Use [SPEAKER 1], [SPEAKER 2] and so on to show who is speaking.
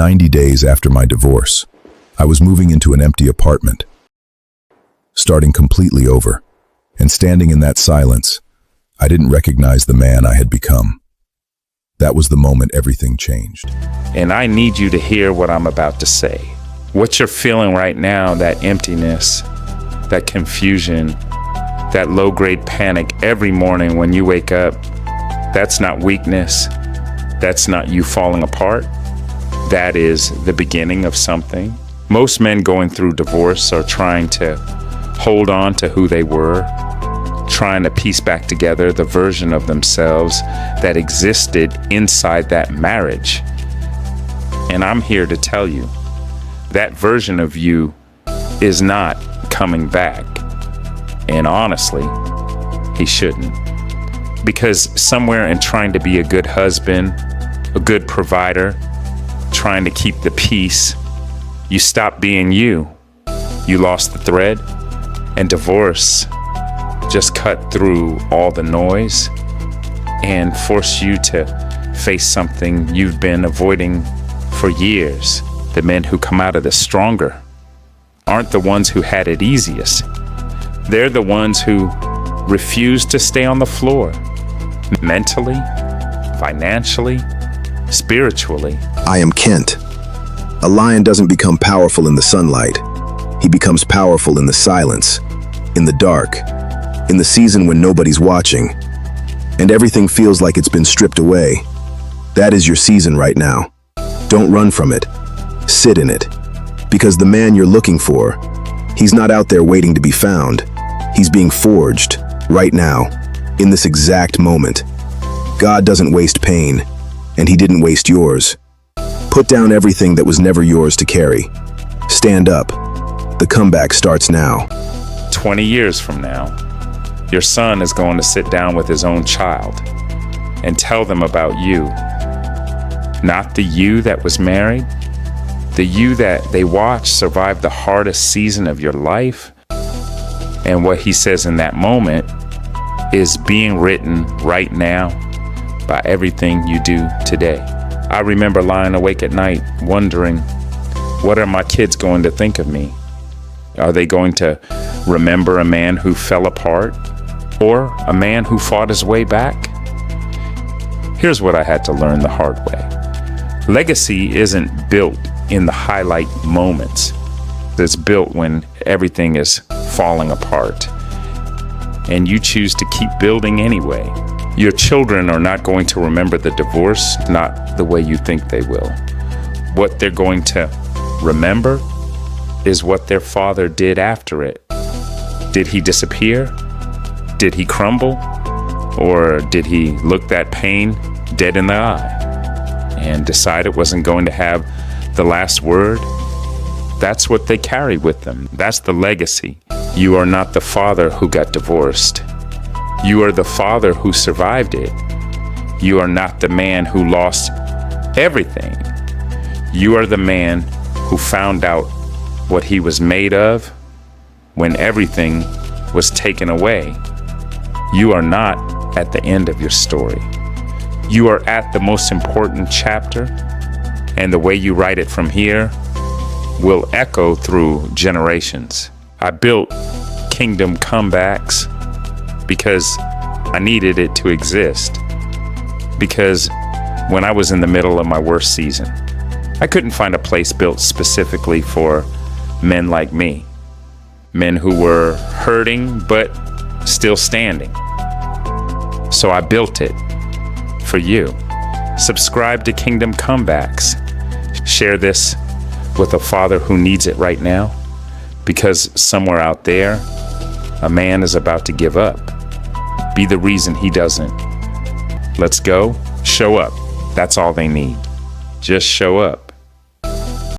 [SPEAKER 1] 90 days after my divorce, I was moving into an empty apartment, starting completely over, and standing in that silence, I didn't recognize the man I had become. That was the moment everything changed.
[SPEAKER 2] And I need you to hear what I'm about to say. What you're feeling right now, that emptiness, that confusion, that low-grade panic every morning when you wake up, that's not weakness. That's not you falling apart. That is the beginning of something. Most men going through divorce are trying to hold on to who they were, trying to piece back together the version of themselves that existed inside that marriage. And I'm here to tell you, that version of you is not coming back. And honestly, he shouldn't. Because somewhere in trying to be a good husband, a good provider, trying to keep the peace, you stopped being you. You lost the thread, and divorce just cut through all the noise and forced you to face something you've been avoiding for years. The men who come out of this stronger aren't the ones who had it easiest. They're the ones who refuse to stay on the floor, mentally, financially, spiritually.
[SPEAKER 3] I am Khent. A lion doesn't become powerful in the sunlight. He becomes powerful in the silence, in the dark, in the season when nobody's watching, and everything feels like it's been stripped away. That is your season right now. Don't run from it. Sit in it. Because the man you're looking for, he's not out there waiting to be found. He's being forged right now, in this exact moment. God doesn't waste pain, and he didn't waste yours. Put down everything that was never yours to carry. Stand up. The comeback starts now.
[SPEAKER 2] 20 years from now, your son is going to sit down with his own child and tell them about you. Not the you that was married, the you that they watched survive the hardest season of your life. And what he says in that moment is being written right now by everything you do today. I remember lying awake at night wondering, what are my kids going to think of me? Are they going to remember a man who fell apart or a man who fought his way back? Here's what I had to learn the hard way. Legacy isn't built in the highlight moments. It's built when everything is falling apart and you choose to keep building anyway. Your children are not going to remember the divorce, not the way you think they will. What they're going to remember is what their father did after it. Did he disappear? Did he crumble? Or did he look that pain dead in the eye and decide it wasn't going to have the last word? That's what they carry with them. That's the legacy. You are not the father who got divorced. You are the father who survived it. You are not the man who lost everything. You are the man who found out what he was made of when everything was taken away. You are not at the end of your story. You are at the most important chapter, and the way you write it from here will echo through generations. I built Kingdom Comebacks because I needed it to exist. Because when I was in the middle of my worst season, I couldn't find a place built specifically for men like me. Men who were hurting but still standing. So I built it for you. Subscribe to Kingdom Comebacks. Share this with a father who needs it right now, because somewhere out there, a man is about to give up. Be the reason he doesn't. Let's go. Show up. That's all they need. Just show up.